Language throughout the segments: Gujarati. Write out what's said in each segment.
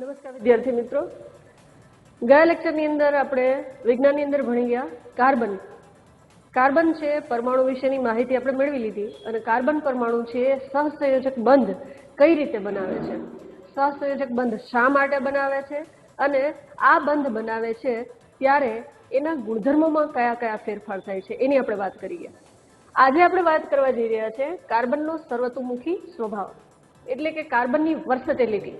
નમસ્કાર વિદ્યાર્થી મિત્રો, ગયા લેક્ચરની અંદર આપણે વિજ્ઞાનની અંદર ભણી ગયા કાર્બન છે પરમાણુ વિશેની માહિતી આપણે મેળવી લીધી અને કાર્બન પરમાણુ છે સહસંયોજક બંધ કઈ રીતે બનાવે છે, સહસંયોજક બંધ શા માટે બનાવે છે અને આ બંધ બનાવે છે ત્યારે એના ગુણધર્મોમાં કયા કયા ફેરફાર થાય છે એની આપણે વાત કરીએ। આજે આપણે વાત કરવા જઈ રહ્યા છે કાર્બનનો સર્વતોમુખી સ્વભાવ, એટલે કે કાર્બનની વર્સેટિલિટી।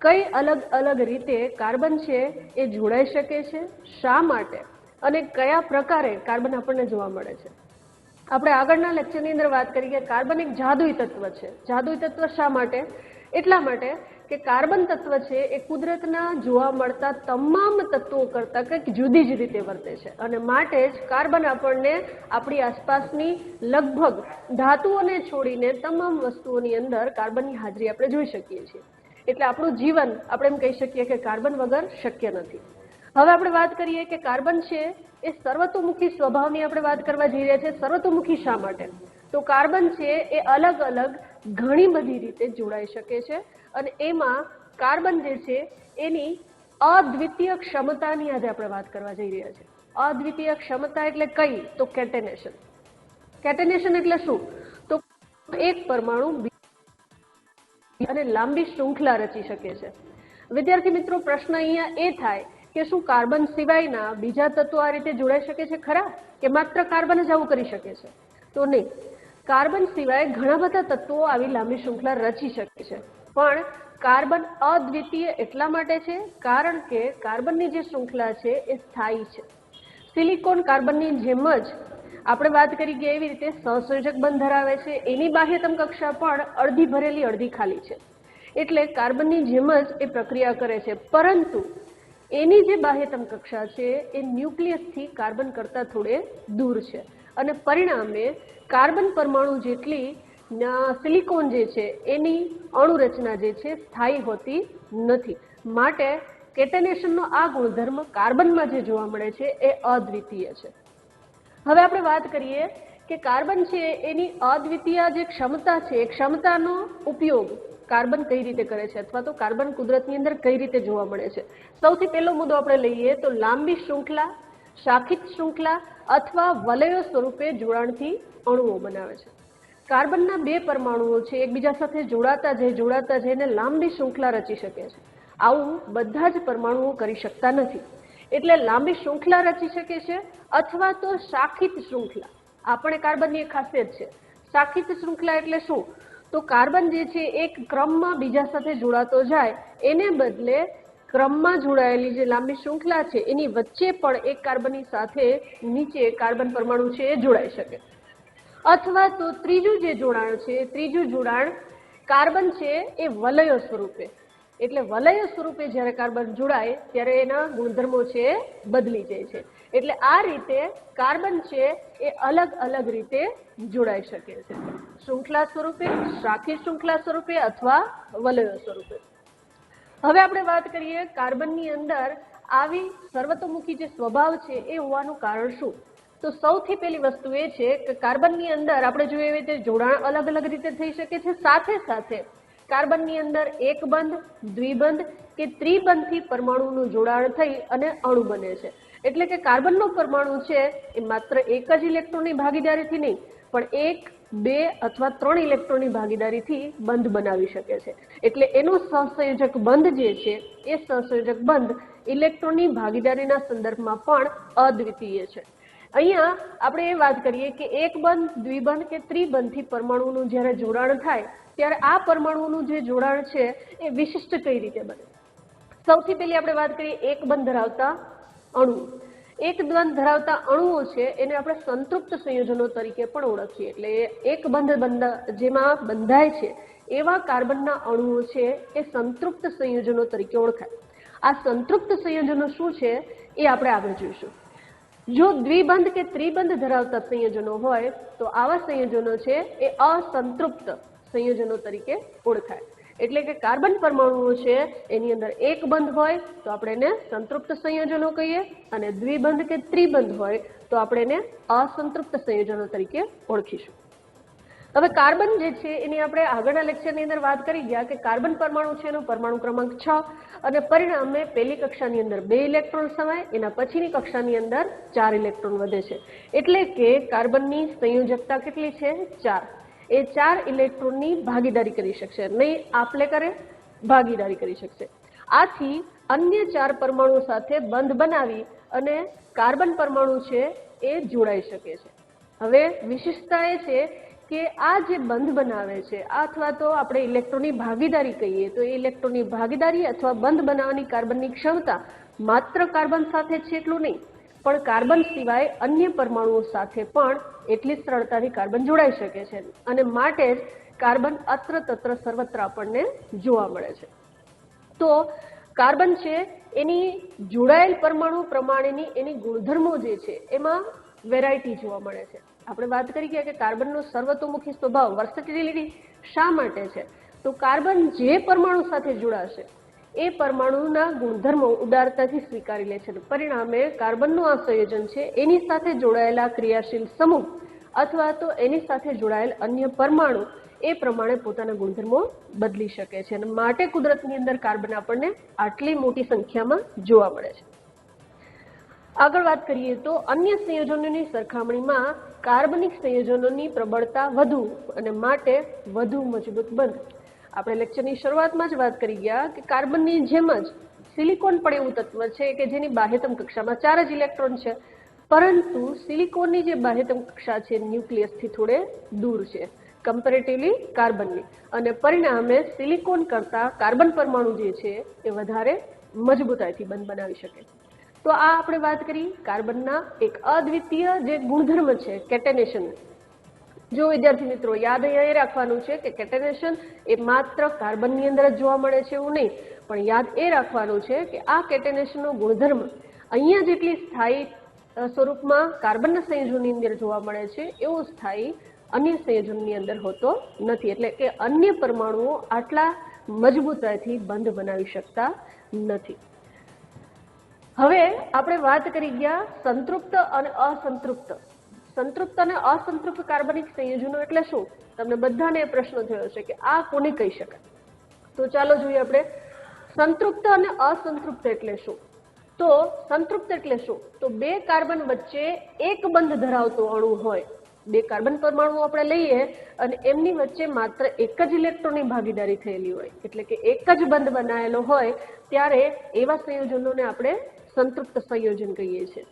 કઈ અલગ અલગ રીતે કાર્બન છે એ જોડાઈ શકે છે, શા માટે અને કયા પ્રકારે કાર્બન આપણને જોવા મળે છે। આપણે આગળના લેક્ચરની અંદર વાત કરી કે કાર્બન એક જાદુઈ તત્વ છે। જાદુઈ તત્વ શા માટે? એટલા માટે કે કાર્બન તત્વ છે એ કુદરતના જોવા મળતા તમામ તત્વો કરતાં કંઈક જુદી જ રીતે વર્તે છે અને માટે જ કાર્બન આપણને આપણી આસપાસની લગભગ ધાતુઓને છોડીને તમામ વસ્તુઓની અંદર કાર્બનની હાજરી આપણે જોઈ શકીએ છીએ। એટલે આપણું જીવન આપણે એમ કહી શકીએ કે કાર્બન વગર શક્ય નથી। હવે આપણે વાત કરીએ કે કાર્બન છે એ સર્વતોમુખી સ્વભાવની આપણે વાત કરવા જઈ રહ્યા છીએ। સર્વતોમુખી શા માટે? તો કાર્બન છે એ અલગ અલગ ઘણી બધી રીતે જોડાઈ શકે છે અને એમાં કાર્બન જે છે એની અદ્વિતીય ક્ષમતાની આજે આપણે વાત કરવા જઈ રહ્યા છીએ। અદ્વિતીય ક્ષમતા એટલે કઈ? તો કેટેનેશન। કેટેનેશન એટલે શું? તો એક પરમાણુ અને લાંબી શૃંખલા રચી શકે છે। વિદ્યાર્થી મિત્રો, પ્રશ્ન અહીંયા એ થાય કે શું કાર્બન સિવાયના બીજા તત્વો આ રીતે જોડાઈ શકે છે ખરા, કે માત્ર કાર્બન જ આવું કરી શકે છે? તો નહીં, કાર્બન સિવાય ઘણા બધા તત્વો આવી લાંબી શૃંખલા રચી શકે છે, પણ કાર્બન અદ્વિતીય એટલા માટે છે કારણ કે કાર્બનની જે શૃંખલા છે એ સ્થાયી છે। સિલિકોન કાર્બનની જેમ જ આપણે વાત કરી કે એવી રીતે સહસંયોજક બંધ ધરાવે છે, એની બાહ્યતમ કક્ષા પણ અડધી ભરેલી અડધી ખાલી છે, એટલે કાર્બનની જેમ જ એ પ્રક્રિયા કરે છે, પરંતુ એની જે બાહ્યતમ કક્ષા છે એ ન્યુક્લિયસથી કાર્બન કરતાં થોડે દૂર છે અને પરિણામે કાર્બન પરમાણુ જેટલી સિલિકોન જે છે એની અણુરચના જે છે સ્થાયી હોતી નથી। માટે કેટેનેશનનો આ ગુણધર્મ કાર્બનમાં જે જોવા મળે છે એ અદ્વિતીય છે। હવે આપણે વાત કરીએ કે કાર્બન છે એની અદ્વિતીય જે ક્ષમતા છે એ ક્ષમતાનો ઉપયોગ કાર્બન કઈ રીતે કરે છે અથવા તો કાર્બન કુદરતની અંદર કઈ રીતે જોવા મળે છે। સૌથી પહેલો મુદ્દો આપણે લઈએ તો લાંબી શૃંખલા, શાખિત શૃંખલા અથવા વલયો સ્વરૂપે જોડાણથી અણુઓ બનાવે છે। કાર્બનના બે પરમાણુઓ છે એકબીજા સાથે જોડાતા જઈને લાંબી શૃંખલા રચી શકે છે। આવું બધા જ પરમાણુઓ કરી શકતા નથી, એટલે લાંબી શૃંખલા રચી શકે છે અથવા તો શાખિત શૃંખલા। આપણે કાર્બનની એક ખાસિયત છે। શાખિત શૃંખલા એટલે શું? તો કાર્બન જે છે એક ક્રમમાં બીજા સાથે જોડાતો જાય, એને બદલે ક્રમમાં જોડાયેલી જે લાંબી શૃંખલા છે એની વચ્ચે પણ એક કાર્બનની સાથે નીચે કાર્બન પરમાણુ છે એ જોડાઈ શકે। અથવા તો ત્રીજું જે જોડાણ છે, ત્રીજું જોડાણ કાર્બન છે એ વલયો સ્વરૂપે, એટલે વલય સ્વરૂપે જ્યારે કાર્બન જોડાય ત્યારે એના ગુણધર્મો છે બદલી જાય છે। એટલે આ રીતે કાર્બન છે એ અલગ અલગ રીતે જોડાઈ શકે છે, શૃંખલા સ્વરૂપે, શાખિત શૃંખલા સ્વરૂપે અથવા વલયો સ્વરૂપે। હવે આપણે વાત કરીએ કાર્બનની અંદર આવી સર્વતોમુખી જે સ્વભાવ છે એ હોવાનું કારણ શું? તો સૌથી પહેલી વસ્તુ એ છે કે કાર્બનની અંદર આપણે જોઈએ એવી રીતે જોડાણ અલગ અલગ રીતે થઈ શકે છે, સાથે સાથે કાર્બનની અંદર એક બંધ, દ્વિબંધ કે ત્રિબંધથી પરમાણુનું જોડાણ થઈ અને અણુ બને છે। એટલે કે કાર્બનનો પરમાણુ છે એ માત્ર એક જ ઇલેક્ટ્રોનની ભાગીદારીથી નહીં, પણ 1, 2 અથવા 3 ઇલેક્ટ્રોનની ભાગીદારીથી બંધ બનાવી શકે છે। એટલે એનો સહસંયોજક બંધ જે છે એ સહસંયોજક બંધ ઇલેક્ટ્રોનની ભાગીદારીના સંદર્ભમાં પણ અદ્વિતીય છે। અહીંયા આપણે એ વાત કરીએ કે એક બંધ, દ્વિબંધ કે ત્રિબંધથી પરમાણુનું જ્યારે જોડાણ થાય ત્યારે આ પરમાણુનું જે જોડાણ છે એ વિશિષ્ટ કઈ રીતે બને? સૌથી પહેલી આપણે વાત કરીએ એક બંધ ધરાવતા અણુ। એક બંધ ધરાવતા અણુઓ છે એને આપણે સંતૃપ્ત સંયોજનો તરીકે પણ ઓળખીએ। એટલે એક બંધ જેમાં બંધાય છે એવા કાર્બનના અણુઓ છે એ સંતૃપ્ત સંયોજનો તરીકે ઓળખાય। આ સંતૃપ્ત સંયોજનો શું છે એ આપણે આગળ જોઈશું। જો દ્વિબંધ કે ત્રિબંધ ધરાવતા સંયોજનો હોય તો આવા સંયોજનો છે એ અસંતૃપ્ત સંયોજનો તરીકે ઓળખાય। એટલે કે કાર્બન પરમાણુઓ છે એની અંદર એક બંધ હોય તો આપણે એને સંતૃપ્ત સંયોજનો કહીએ અને દ્વિબંધ કે ત્રિબંધ હોય તો આપણે એને અસંતૃપ્ત સંયોજનો તરીકે ઓળખીશું। હવે કાર્બન જે છે એની આપણે આગળના લેક્ચરની અંદર વાત કરી ગયા કે કાર્બન પરમાણુ છે એનો પરમાણુ ક્રમાંક 6 અને પરિણામે પહેલી કક્ષાની અંદર 2 ઇલેક્ટ્રોન સમાય, એના પછીની કક્ષાની અંદર 4 ઇલેક્ટ્રોન વધે છે. એટલે કે કાર્બનની સંયોજકતા કેટલી છે? 4. એ 4 ઇલેક્ટ્રોનની ભાગીદારી કરી શકશે, નહીં આપલે કરે, ભાગીદારી કરી શકશે. આથી અન્ય 4 પરમાણુ સાથે બંધ બનાવી અને કાર્બન પરમાણુ છે એ જોડાઈ શકે છે. હવે વિશેષતા એ છે કે આ જે બંધ બનાવે છે અથવા તો આપણે ઇલેક્ટ્રોનની ભાગીદારી કહીએ તો એ ઇલેક્ટ્રોનની ભાગીદારી અથવા બંધ બનાવવાની કાર્બનની ક્ષમતા માત્ર કાર્બન સાથે છે એટલું નહીં, પણ કાર્બન સિવાય અન્ય પરમાણુઓ સાથે પણ એટલી જ સરળતાથી કાર્બન જોડાઈ શકે છે અને માટે જ કાર્બન અત્ર તત્ર સર્વત્ર આપણને જોવા મળે છે. તો કાર્બન છે એની જોડાયેલ પરમાણુ પ્રમાણેની એની ગુણધર્મો જે છે એમાં વેરાયટી જોવા મળે છે. આપણે વાત કરી ગયા કે કાર્બનનો સર્વતોમુખી સ્વભાવ વર્સેટિલિટી શા માટે છે? તો કાર્બન જે પરમાણુ સાથે જોડાશે એ પરમાણુના ગુણધર્મો ઉદારતાથી સ્વીકારી લે છે. પરિણામે કાર્બનનું આ સંયોજન છે એની સાથે જોડાયેલા ક્રિયાશીલ સમૂહ અથવા તો એની સાથે જોડાયેલ અન્ય પરમાણુ એ પ્રમાણે પોતાના ગુણધર્મો બદલી શકે છે અને માટે કુદરતની અંદર કાર્બન આપણને આટલી મોટી સંખ્યામાં જોવા મળે છે. આગળ વાત કરીએ તો અન્ય સંયોજનોની સરખામણીમાં કાર્બનિક સંયોજનોની પ્રબળતા વધુ અને માટે વધુ મજબૂત બંધ. આપણે લેક્ચરની શરૂઆતમાં જ વાત કરી ગયા કે કાર્બનની જેમ જ સિલિકોન પણ એવું તત્વ છે કે જેની બાહ્યતમ કક્ષામાં 4 જ ઇલેક્ટ્રોન છે, પરંતુ સિલિકોનની જે બાહ્યતમ કક્ષા છે ન્યુક્લિયસથી થોડે દૂર છે કમ્પેરેટિવલી કાર્બનની, અને પરિણામે સિલિકોન કરતાં કાર્બન પરમાણુ જે છે એ વધારે મજબૂતાઈથી બંધ બનાવી શકે. તો આ આપણે વાત કરી કાર્બનના એક અદ્વિતીય જે ગુણધર્મ છે કેટેનેશન. જો વિદ્યાર્થી મિત્રો યાદ અહીંયા એ રાખવાનું છે કે કેટેનેશન એ માત્ર કાર્બનની અંદર જ જોવા મળે છે એવું નહીં, પણ યાદ એ રાખવાનું છે કે આ કેટેનેશનનો ગુણધર્મ અહીંયા જેટલી સ્થાયી સ્વરૂપમાં કાર્બનના સંયોજનની અંદર જોવા મળે છે એવો સ્થાયી અન્ય સંયોજનની અંદર હોતો નથી. એટલે કે અન્ય પરમાણુઓ આટલા મજબૂતાઈથી બંધ બનાવી શકતા નથી. હવે આપણે વાત કરી ગયા સંતૃપ્ત અને અસંતૃપ્ત. સંતૃપ્ત અને અસંતૃપ્ત કાર્બનિક સંયોજનો એટલે શું? તમને બધાને પ્રશ્ન થયો છે કે આ કોને કહી શકાય? તો ચાલો જોઈએ આપણે સંતૃપ્ત અને અસંતૃપ્ત એટલે શું. તો સંતૃપ્ત એટલે શું? તો 2 કાર્બન વચ્ચે એક બંધ ધરાવતો અણુ હોય, 2 કાર્બન પરમાણુ આપણે લઈએ અને એમની વચ્ચે માત્ર એક જ ઇલેક્ટ્રોનની ભાગીદારી થયેલી હોય, એટલે કે એક જ બંધ બનાવેલો હોય, ત્યારે એવા સંયોજનોને આપણે સંતૃપ્ત સંયોજન કહીએ છીએ.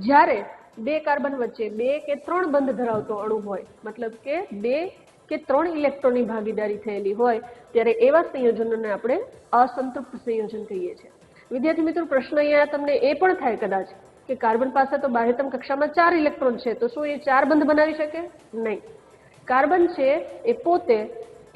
જ્યારે 2 કાર્બન વચ્ચે 2 કે 3 બંધ ધરાવતો અણુ હોય, મતલબ કે 2 કે 3 ઇલેક્ટ્રોનની ભાગીદારી થયેલી હોય, ત્યારે એવા સંયોજનોને આપણે અસંતૃપ્ત સંયોજન કહીએ છીએ. વિદ્યાર્થી મિત્રો પ્રશ્ન અહીંયા તમને એ પણ થાય કદાચ કે કાર્બન પાસે તો બાહ્યતમ કક્ષામાં 4 ઇલેક્ટ્રોન છે, તો શું એ 4 બંધ બનાવી શકે? નહીં. કાર્બન છે એ પોતે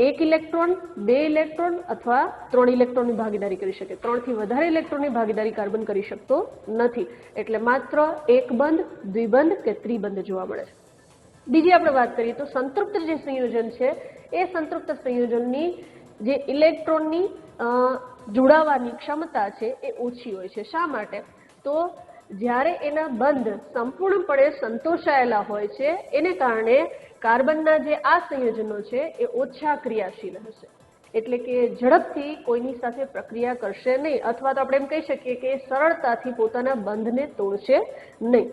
1 ઇલેક્ટ્રોન, 2 ઇલેક્ટ્રોન અથવા 3 ઇલેક્ટ્રોનની ભાગીદારી કરી શકે. 3 થી વધારે ઇલેક્ટ્રોનની ભાગીદારી કાર્બન કરી શકતો નથી. એટલે માત્ર એક બંધ, દ્વિબંધ કે ત્રિબંધ જોવા મળે છે. બીજી આપણે વાત કરીએ તો સંતૃપ્ત જે સંયોજન છે એ સંતૃપ્ત સંયોજનની જે ઇલેક્ટ્રોનની જોડાવાની ક્ષમતા છે એ ઓછી હોય છે. શા માટે? તો જ્યારે એના બંધ સંપૂર્ણપણે સંતોષાયેલા હોય છે એને કારણે કાર્બનના જે આ સંયોજનો છે એ ઓછા ક્રિયાશીલ હશે, એટલે કે ઝડપથી કોઈની સાથે પ્રક્રિયા કરશે નહીં, અથવા તો આપણે એમ કહી શકીએ કે સરળતાથી પોતાના બંધને તોડશે નહીં.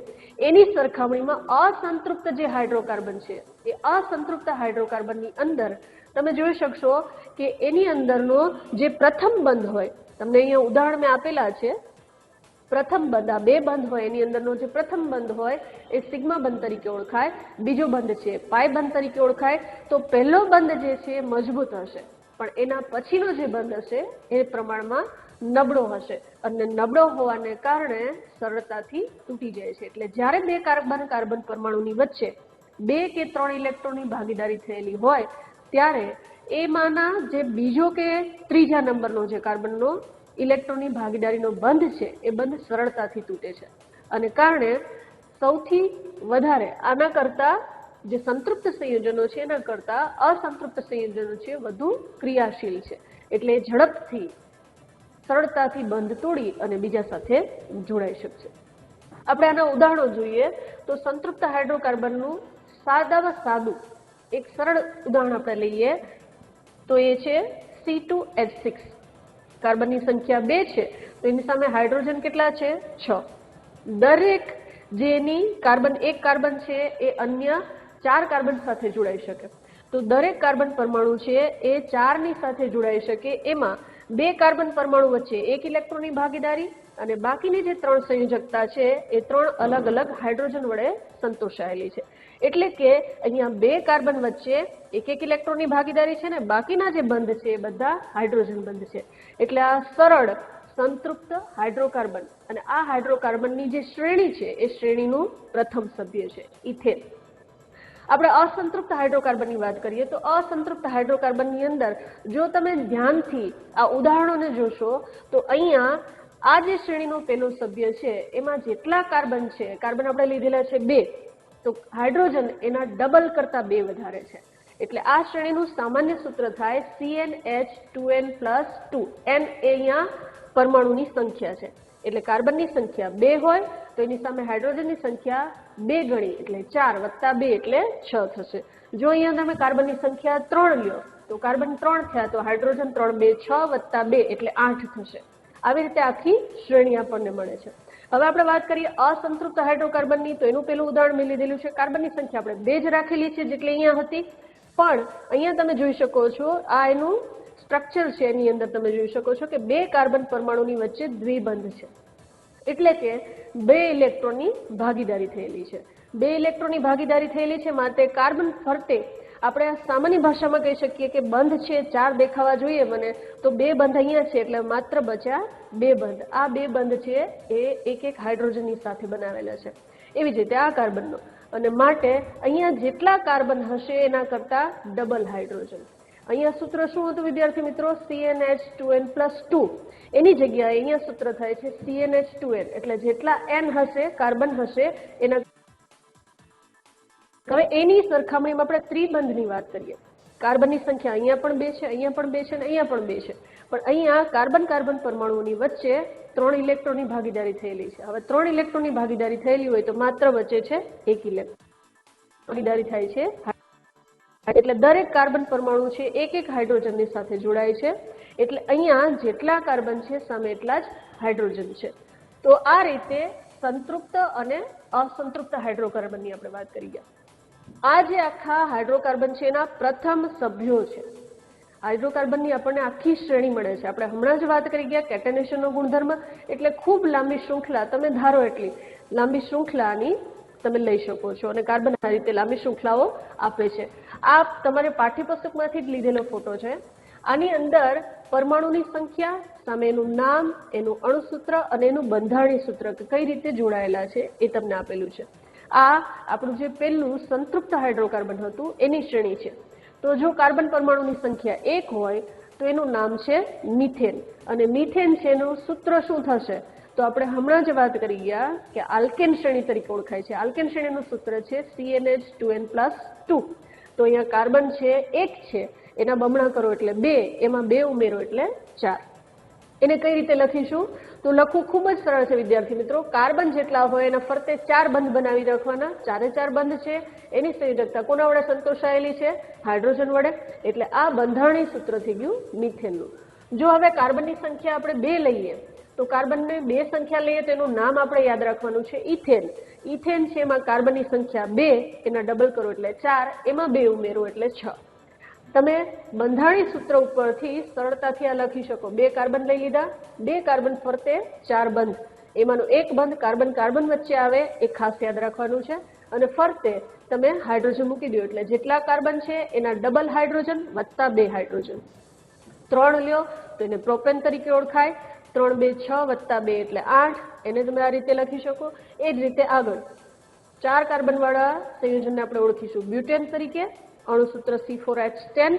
એની સરખામણીમાં અસંતૃપ્ત જે હાઇડ્રોકાર્બન છે એ અસંતૃપ્ત હાઇડ્રોકાર્બનની અંદર તમે જોઈ શકશો કે એની અંદરનો જે પ્રથમ બંધ હોય, તમને અહીંયા ઉદાહરણ મેં આપેલા છે, પ્રથમ બંધ, આ 2 બંધ હોય એની અંદરનો જે પ્રથમ બંધ હોય એ સિગ્મા બંધ તરીકે ઓળખાય, બીજો બંધ છે પાઈ બંધ તરીકે ઓળખાય. તો પહેલો બંધ જે છે એ મજબૂત હશે, પણ એના પછીનો જે બંધ હશે એ પ્રમાણમાં નબળો હશે અને નબળો હોવાને કારણે સરળતાથી તૂટી જાય છે. એટલે જ્યારે 2 કાર્બન કાર્બન પરમાણુની વચ્ચે 2 કે 3 ઇલેક્ટ્રોનની ભાગીદારી થયેલી હોય ત્યારે એમાંના જે બીજો કે ત્રીજા નંબરનો જે કાર્બનનો ઇલેક્ટ્રોનની ભાગીદારીનો બંધ છે એ બંધ સરળતાથી તૂટે છે અને કારણે સૌથી વધારે આના કરતા જે સંતૃપ્ત સંયોજનો છે એના કરતા અસંતૃપ્ત સંયોજનો છે વધુ ક્રિયાશીલ છે, એટલે ઝડપથી સરળતાથી બંધ તોડી અને બીજા સાથે જોડાઈ શકશે. આપણે આના ઉદાહરણો જોઈએ તો સંતૃપ્ત હાઇડ્રોકાર્બનનું સાદામાં સાદું એક સરળ ઉદાહરણ આપણે લઈએ તો એ છે C2H6. કાર્બનની સંખ્યા 2 છે તો એની સામે હાઇડ્રોજન કેટલા છે? 6. દરેક જેની કાર્બન એક કાર્બન છે એ અન્ય 4 કાર્બન સાથે જોડાઈ શકે. તો દરેક કાર્બન પરમાણુ છે એ 4ની સાથે જોડાઈ શકે. એમાં 2 કાર્બન પરમાણુ વચ્ચે 1 ઇલેક્ટ્રોનની ભાગીદારી અને બાકીની જે 3 સંયોજકતા છે એ 3 અલગ અલગ હાઇડ્રોજન વડે સંતોષાયેલી છે. એટલે કે અહીંયા 2 કાર્બન વચ્ચે 1 ઇલેક્ટ્રોનની ભાગીદારી છે ને બાકીના જે બંધ છે એ બધા હાઇડ્રોજન બંધ છે. એટલે આ સરળ સંતૃપ્ત હાઇડ્રોકાર્બન અને આ હાઇડ્રોકાર્બનની જે શ્રેણી છે એ શ્રેણીનું પ્રથમ સભ્ય છે ઇથેન. આપણે અસંતૃપ્ત હાઇડ્રોકાર્બનની વાત કરીએ તો અસંતૃપ્ત હાઇડ્રોકાર્બનની અંદર જો તમે ધ્યાનથી આ ઉદાહરણોને જોશો તો અહીંયા આ જે શ્રેણીનો પહેલો સભ્ય છે એમાં જેટલા કાર્બન છે, કાર્બન આપણે લીધેલા છે 2, તો હાઇડ્રોજન એના ડબલ કરતા 2 વધારે છે. એટલે આ શ્રેણીનું સામાન્ય સૂત્ર થાય CnH2n+2. n એ અહીંયા પરમાણુની સંખ્યા છે. એટલે કાર્બનની સંખ્યા 2 હોય તો એની સામે હાઇડ્રોજનની સંખ્યા 2 ગણી એટલે 4 + 2 એટલે 6 થશે. જો અહીંયા તમે કાર્બનની સંખ્યા 3 લ્યો તો કાર્બન 3 થયા તો હાઇડ્રોજન 3 2 6 + 2 એટલે 8 થશે. આવી રીતે આખી શ્રેણી આપણને મળે છે. હવે આપણે વાત કરીએ અસંતૃપ્ત હાઇડ્રોકાર્બનની તો એનું પેલું ઉદાહરણ મેં લીધેલું છે. કાર્બનની સંખ્યા આપણે 2 જ રાખેલી છે જેટલી અહીંયા હતી, પણ અહીંયા તમે જોઈ શકો છો આ એનું સ્ટ્રક્ચર છે. એની અંદર તમે જોઈ શકો છો કે 2 કાર્બન પરમાણુની વચ્ચે દ્વિબંધ છે. એટલે કે 2 ઇલેક્ટ્રોનની ભાગીદારી થયેલી છે. 2 ઇલેક્ટ્રોનની ભાગીદારી થયેલી છે માટે કાર્બન ફરતે આપણે સામાન્ય ભાષામાં કહી શકીએ કે બંધ છે 4 દેખાવા જોઈએ મને, તો 2 બંધ અહીંયા છે એટલે માત્ર બચ્યા 2 બંધ. આ 2 બંધ છે એ એક હાઇડ્રોજનની સાથે બનાવેલા છે. એવી જ રીતે આ કાર્બનનો, અને માટે અહીંયા જેટલા કાર્બન હશે એના કરતા ડબલ હાઇડ્રોજન. અહીંયા સૂત્ર શું હતું વિદ્યાર્થી મિત્રો? CnH2n+2. એની જગ્યાએ અહીંયા સૂત્ર થાય છે CnH2n. એટલે જેટલા n હશે, કાર્બન હશે એના. હવે એની સરખામણીમાં આપણે ત્રિબંધની વાત કરીએ. કાર્બનની સંખ્યા અહીંયા પણ 2 છે, અહીંયા પણ 2 છે અને અહીંયા પણ 2 છે, પણ અહીંયા કાર્બન કાર્બન પરમાણુઓની વચ્ચે 3 ઇલેક્ટ્રોનની ભાગીદારી થયેલી છે. હવે 3 ઇલેક્ટ્રોનની ભાગીદારી થયેલી હોય તો માત્ર વચ્ચે છે 1 ઇલેક્ટ્રોન ભાગીદારી થાય છે. એટલે દરેક કાર્બન પરમાણુ છે એક હાઇડ્રોજનની સાથે જોડાય છે. એટલે અહીંયા જેટલા કાર્બન છે સામે એટલા જ હાઇડ્રોજન છે. તો આ રીતે સંતૃપ્ત અને અસંતૃપ્ત હાઇડ્રોકાર્બનની આપણે વાત કરી ગયા. આ જે આખા હાઇડ્રોકાર્બન છે એના પ્રથમ સભ્યો છે. હાઇડ્રોકાર્બનની આપણને આખી શ્રેણી મળે છે. આપણે હમણાં જ વાત કરી ગયા કેટેનેશનનો ગુણધર્મ, એટલે ખૂબ લાંબી શૃંખલા, તમે ધારો એટલી લાંબી શૃંખલાની તમે લઈ શકો છો અને કાર્બન આ રીતે લાંબી શૃંખલાઓ આપે છે. આ તમારે પાઠ્યપુસ્તકમાંથી જ લીધેલો ફોટો છે. આની અંદર પરમાણુની સંખ્યા સામે એનું નામ, એનું અણુસૂત્ર અને એનું બંધારણીય સૂત્ર કઈ રીતે જોડાયેલા છે એ તમને આપેલું છે. આ આપણું જે પહેલું સંતૃપ્ત હાઇડ્રોકાર્બન હતું એની શ્રેણી છે. તો જો કાર્બન પરમાણુની સંખ્યા 1 હોય તો એનું નામ છે મિથેન, અને મિથેન છે એનું સૂત્ર શું થશે? તો આપણે હમણાં જ વાત કરી ગયા કે આલ્કેન શ્રેણી તરીકે ઓળખાય છે. આલ્કેન શ્રેણીનું સૂત્ર છે CnH2n+2. તો અહીંયા કાર્બન છે 1 છે, એના બમણા કરો એટલે 2, એમાં 2 ઉમેરો એટલે 4. એને કઈ રીતે લખીશું? તો લખવું ખૂબ જ સરળ છે વિદ્યાર્થી મિત્રો. કાર્બન જેટલા હોય એના ફરતે 4 બંધ બનાવી રાખવાના. 4 બંધ છે એની સંયોજકતા કોના વડે સંતોષાયેલી છે? હાઇડ્રોજન વડે. એટલે આ બંધારણીય સૂત્ર થઈ ગયું મિથેનનું. જો હવે કાર્બનની સંખ્યા આપણે 2 લઈએ તો કાર્બનની 2 સંખ્યા લઈએ તો એનું નામ આપણે યાદ રાખવાનું છે ઇથેન. ઇથેન છે એમાં કાર્બનની સંખ્યા 2, એના ડબલ કરો એટલે 4, એમાં 2 ઉમેરો એટલે 6. તમે બંધારણીય સૂત્ર ઉપરથી સરળતાથી આ લખી શકો. 2 કાર્બન લઈ લીધા, 2 કાર્બન ફરતે 4 બંધ, એમાંનો 1 બંધ કાર્બન કાર્બન વચ્ચે આવે એ ખાસ યાદ રાખવાનું છે, અને ફરતે તમે હાઇડ્રોજન મૂકી દો એટલે જેટલા કાર્બન છે એના ડબલ હાઇડ્રોજન વત્તા 2 હાઇડ્રોજન. 3 લ્યો તો એને પ્રોપેન તરીકે ઓળખાય. 3 2 6 વત્તા 2 એટલે 8, એને તમે આ રીતે લખી શકો. એ જ રીતે આગળ 4 કાર્બન વાળા સંયોજનને આપણે ઓળખીશું બ્યુટેન તરીકે, અણુસૂત્ર C4H10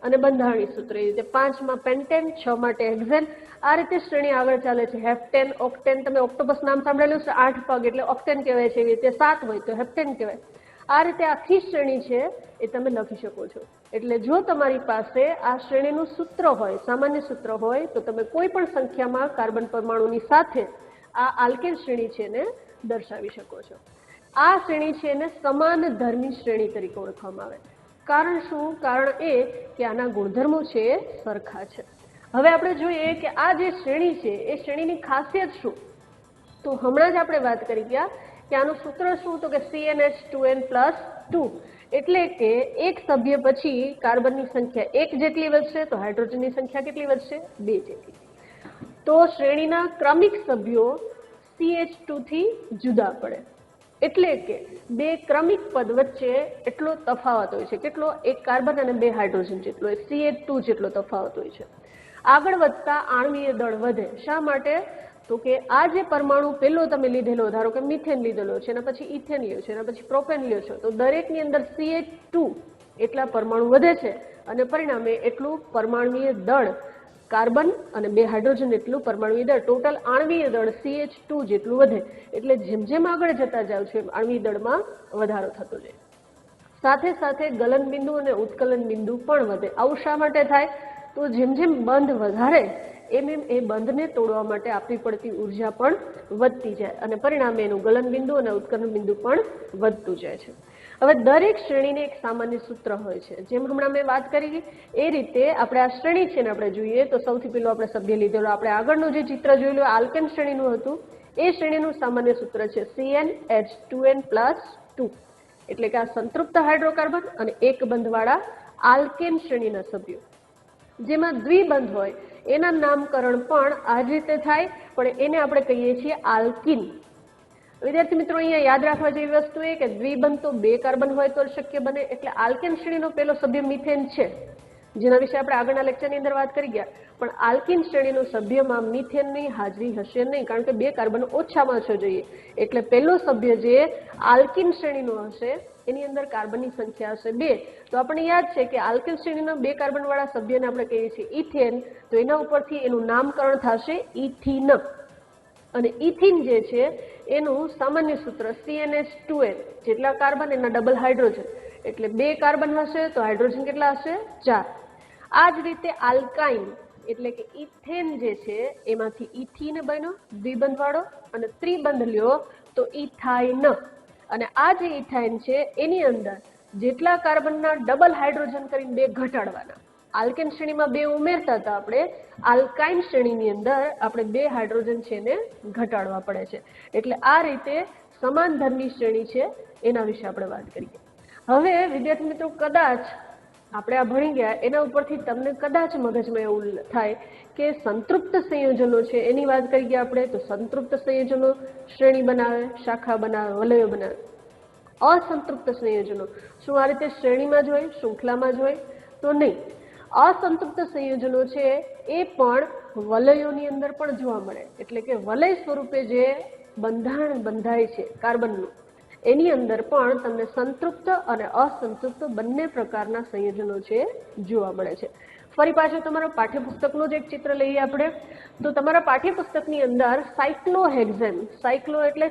અને બંધારણીય સૂત્ર એ રીતે 5 માં પેન્ટેન, 6 માટે હેક્ઝેન. આ રીતે શ્રેણી આગળ ચાલે છે. હેપ્ટેન, ઓક્ટેન, તમે ઓક્ટોપસ નામ સાંભળેલું છે, 8 પગ એટલે ઓક્ટેન કહેવાય છે. એવી રીતે 7 હોય તો હેપ્ટેન કહેવાય. આ રીતે આખી શ્રેણી છે એ તમે લખી શકો છો. એટલે જો તમારી પાસે આ શ્રેણીનું સૂત્ર હોય, સામાન્ય સૂત્ર હોય, તો તમે કોઈ પણ સંખ્યામાં કાર્બન પરમાણુની સાથે આ આલ્કેન શ્રેણી છે એને દર્શાવી શકો છો. આ શ્રેણી છે એને સમાન ધર્મી શ્રેણી તરીકે ઓળખવામાં આવે. કારણ શું? કારણ એ કે આના ગુણધર્મો છે એ સરખા છે. હવે આપણે જોઈએ કે આ જે શ્રેણી છે એ શ્રેણીની ખાસિયત શું? તો હમણાં જ આપણે વાત કરી ગયા કે આનું સૂત્ર શું? તો કે CnH2n+2, એટલે કે એક સભ્ય પછી કાર્બનની સંખ્યા 1 જેટલી વધશે તો હાઇડ્રોજનની સંખ્યા કેટલી વધશે? 2 જેટલી. તો શ્રેણીના ક્રમિક સભ્યો CH2 થી જુદા પડે, એટલે કે બે ક્રમિક પદ વચ્ચે એટલો તફાવત હોય છે. કેટલો? એક કાર્બન અને 2 હાઇડ્રોજન જેટલો, CH2 જેટલો તફાવત હોય છે. આગળ વધતા આણ્વીય દળ વધે. શા માટે? તો કે આ જે પરમાણુ પેલો તમે લીધેલો, ધારો કે મિથેન લીધેલો છે, એના પછી ઇથેન લ્યો છો, એના પછી પ્રોપેન લ્યો છો, તો દરેકની અંદર CH2 એટલા પરમાણુ વધે છે અને પરિણામે એટલું પરમાણ્વીય દળ કાર્બન અને 2 હાઇડ્રોજન એટલું પરમાણ્વીય દળ, ટોટલ આણ્વીય દળ CH2 જેટલું વધે. એટલે જેમ જેમ આગળ જતા જાવ છો એમ આણ્વીય દળમાં વધારો થતો જાય. સાથે સાથે ગલન બિંદુ અને ઉત્કલન બિંદુ પણ વધે. આવું શા માટે થાય? તો જેમ જેમ બંધ વધારે એમ એમ એ બંધને તોડવા માટે આપવી પડતી ઉર્જા પણ વધતી જાય અને પરિણામે એનું ગલન બિંદુ અને ઉત્કલન બિંદુ પણ વધતું જાય છે. હવે દરેક શ્રેણીને એક સામાન્ય સૂત્ર હોય છે. જેમ હમણાં મેં વાત કરી એ રીતે આપણે આ શ્રેણી છે ને આપણે જોઈએ તો સૌથી પહેલું આપણે સભ્ય લીધેલો, આપણે આગળનું જે ચિત્ર જોયેલું આલ્કેન શ્રેણીનું હતું, એ શ્રેણીનું સામાન્ય સૂત્ર છે CnH2n+2, એટલે કે આ સંતૃપ્ત હાઇડ્રોકાર્બન અને એક બંધવાળા આલ્કેન શ્રેણીના સભ્યો. જેમાં દ્વિબંધ હોય એના નામકરણ પણ આ જ રીતે થાય, પણ એને આપણે કહીએ છીએ આલ્કીન. વિદ્યાર્થી મિત્રો, અહીંયા યાદ રાખવા જેવી વસ્તુ એ કે દ્વિબંધ તો 2 કાર્બન હોય તો શક્ય બને. એટલે આલ્કેન શ્રેણીનો પહેલો સભ્ય મિથેન છે, જેના વિશે આપણે આગળના લેક્ચરની અંદર વાત કરી ગયા. પણ આલ્કીન શ્રેણીનો સભ્યમાં મિથેનની હાજરી હશે નહીં, કારણ કે 2 કાર્બન ઓછામાં ઓછો જોઈએ. એટલે પહેલો સભ્ય જે આલ્કીન શ્રેણીનો હશે એની અંદર કાર્બનની સંખ્યા હશે 2. તો આપણને યાદ છે કે આલ્કીન શ્રેણીના 2 કાર્બનવાળા સભ્યને આપણે કહીએ છીએ ઇથેન, તો એના ઉપરથી એનું નામકરણ થશે ઇથિન. અને ઇથિન જે છે એનું સામાન્ય સૂત્ર CnH2n, જેટલા કાર્બન એના ડબલ હાઇડ્રોજન, એટલે 2 કાર્બન હશે તો હાઇડ્રોજન કેટલા હશે? 4. આ જ રીતે આલ્કાઇન એટલે કે ઇથેન જે છે એમાંથી ઇથિન બન્યો દ્વિબંધવાળો, અને ત્રિબંધ લ્યો તો ઇથાઇન. અને આ જે ઇથાઇન છે એની અંદર જેટલા કાર્બનના ડબલ હાઇડ્રોજન કરીને 2 ઘટાડવાના. આલ્કેન શ્રેણીમાં 2 ઉમેરતા હતા આપણે, આલ્કાઇન શ્રેણીની અંદર આપણે 2 હાઇડ્રોજન છે એને ઘટાડવા પડે છે. એટલે આ રીતે સમાન ધર્મી શ્રેણી છે એના વિશે આપણે વાત કરીએ. હવે વિદ્યાર્થી મિત્રો, કદાચ આપણે આ ભણી ગયા એના ઉપરથી તમને કદાચ મગજમાં એવું થાય કે સંતૃપ્ત સંયોજનો છે એની વાત કરી ગયા આપણે, તો સંતૃપ્ત સંયોજનો શ્રેણી બનાવે, શાખા બનાવે, વલયો બનાવે. અસંતૃપ્ત સંયોજનો શું આ રીતે શ્રેણીમાં જ હોય, શૃંખલામાં જ હોય? તો નહીં. અસંતૃપ્ત સંયોજનો છે એ પણ વલયોની અંદર પણ જોવા મળે. એટલે કે વલય સ્વરૂપે જે બંધારણ બંધાય છે કાર્બનનું, એની અંદર પણ તમને સંતૃપ્ત અને અસંતૃપ્ત બંને પ્રકારના સંયોજનો છે જોવા મળે છે. ફરી પાછું તમારા પાઠ્યપુસ્તકનું જ એક ચિત્ર લઈએ આપણે, તો તમારા પાઠ્યપુસ્તકની અંદર સાયક્લોહેક્ઝેન, સાયક્લો એટલે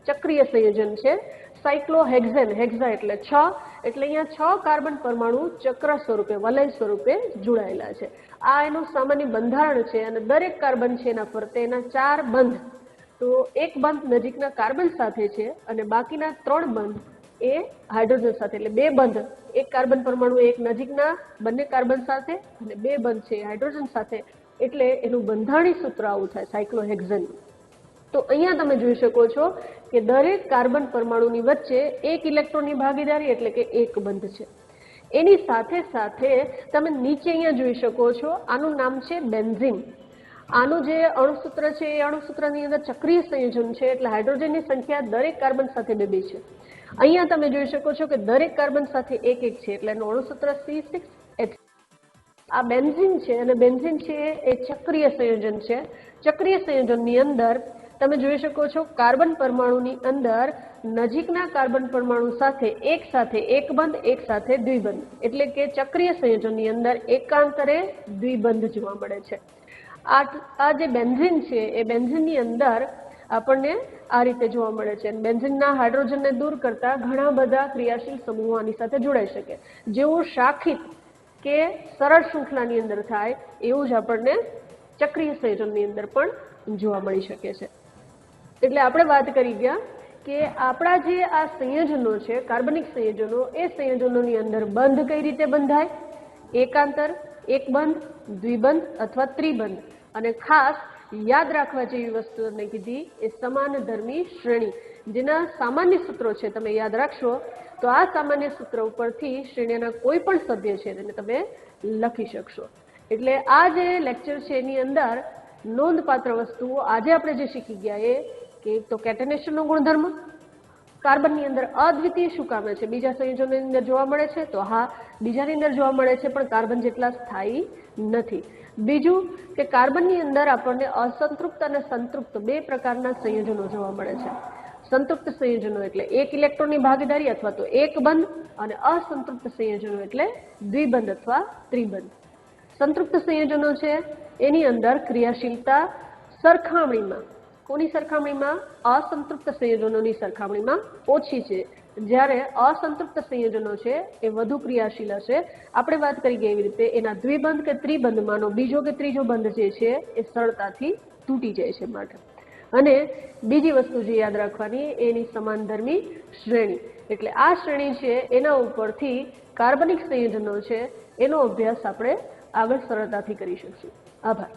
ચક્રીય સંયોજન છે, સાયક્લોહેક્ઝેન, હેક્ઝા એટલે 6, એટલે અહીંયા 6 કાર્બન પરમાણુ ચક્ર સ્વરૂપે, વલય સ્વરૂપે જોડાયેલા છે. આ એનું સામાન્ય બંધારણ છે અને દરેક કાર્બન છે એના ફરતે એના 4 બંધ. તો એક બંધ નજીકના કાર્બન સાથે છે અને બાકીના 3 બંધ એ હાઇડ્રોજન સાથે, એટલે 2 બંધ, એક કાર્બન પરમાણુ એક નજીકના બંને કાર્બન સાથે અને 2 બંધ છે હાઇડ્રોજન સાથે. એટલે એનું બંધારણીય સૂત્ર આવું થાય સાયક્લોહેક્ઝેન. તો અહીંયા તમે જોઈ શકો છો કે દરેક કાર્બન પરમાણુની વચ્ચે 1 ઇલેક્ટ્રોનની ભાગીદારી, એટલે કે 1 બંધ છે. એની સાથે સાથે તમે નીચે અહીંયા જોઈ શકો છો, આનું નામ છે બેન્ઝીન. આનું જે અણુસૂત્ર છે એ અણુસૂત્રની અંદર ચક્રીય સંયોજન છે, એટલે હાઇડ્રોજનની સંખ્યા દરેક કાર્બન સાથે 2 છે. અહીંયા તમે જોઈ શકો છો કે દરેક કાર્બન સાથે 1 છે, એટલે એનું અણુસૂત્ર C6H. આ બેન્ઝીન છે અને બેન્ઝીન છે એ ચક્રીય સંયોજન છે. ચક્રીય સંયોજનની અંદર તમે જોઈ શકો છો કાર્બન પરમાણુની અંદર નજીકના કાર્બન પરમાણુ સાથે એક બંધ, એક સાથે દ્વિબંધ, એટલે કે ચક્રીય સંયોજનની અંદર એકાંતરે દ્વિબંધ જોવા મળે છે. આ જે બેન્ઝીન છે એ બેન્ઝીનની અંદર આપણને આ રીતે જોવા મળે છે. બેન્ઝીનના હાઇડ્રોજનને દૂર કરતા ઘણા બધા ક્રિયાશીલ સમૂહો આની સાથે જોડાઈ શકે. જેવું શાખિત કે સરળ શૃંખલાની અંદર થાય એવું જ આપણને ચક્રીય સંયોજનની અંદર પણ જોવા મળી શકે છે. એટલે આપણે વાત કરી ગયા કે આપણા જે આ સંયોજનો છે કાર્બનિક સંયોજનો, એ સંયોજનોની અંદર બંધ કઈ રીતે બંધાય, એકાંતર, એકબંધ, દ્વિબંધ અથવા ત્રિબંધ. અને ખાસ યાદ રાખવા જેવી વસ્તુ તમને કીધી એ સમાનધર્મી શ્રેણી, જેના સામાન્ય સૂત્રો છે તમે યાદ રાખશો તો આ સામાન્ય સૂત્ર ઉપરથી શ્રેણીના કોઈ પણ સભ્ય છે તેને તમે લખી શકશો. એટલે આ જે લેક્ચર છે એની અંદર નોંધપાત્ર વસ્તુઓ આજે આપણે જે શીખી ગયા એ કે એક તો કેટેનેશનનો ગુણધર્મ, કાર્બનની અંદર અદ્વિતીય શું કામે છે, બીજા સંયોજનોની અંદર જોવા મળે છે તો હા બીજાની અંદર જોવા મળે છે પણ કાર્બન જેટલા સ્થાયી નથી. બીજું કે કાર્બનની અંદર આપણને અસંતૃપ્ત અને સંતૃપ્ત બે પ્રકારના સંયોજનો જોવા મળે છે. સંતૃપ્ત સંયોજનો એટલે એક ઇલેક્ટ્રોનની ભાગીદારી અથવા તો એક બંધ, અને અસંતૃપ્ત સંયોજનો એટલે દ્વિબંધ અથવા ત્રિબંધ. સંતૃપ્ત સંયોજનો છે એની અંદર ક્રિયાશીલતા સરખામણીમાં કોની સરખામણીમાં, અસંતૃપ્ત સંયોજનોની સરખામણીમાં ઓછી છે, જ્યારે અસંતૃપ્ત સંયોજનો છે એ વધુ ક્રિયાશીલ હશે. આપણે વાત કરી ગયા એવી રીતે એના દ્વિબંધ કે ત્રિબંધમાંનો બીજો કે ત્રીજો બંધ જે છે એ સરળતાથી તૂટી જાય છે માટે. અને બીજી વસ્તુ જે યાદ રાખવાની એની સમાનધર્મી શ્રેણી, એટલે આ શ્રેણી છે એના ઉપરથી કાર્બનિક સંયોજનો છે એનો અભ્યાસ આપણે આગળ સરળતાથી કરી શકશું. આભાર.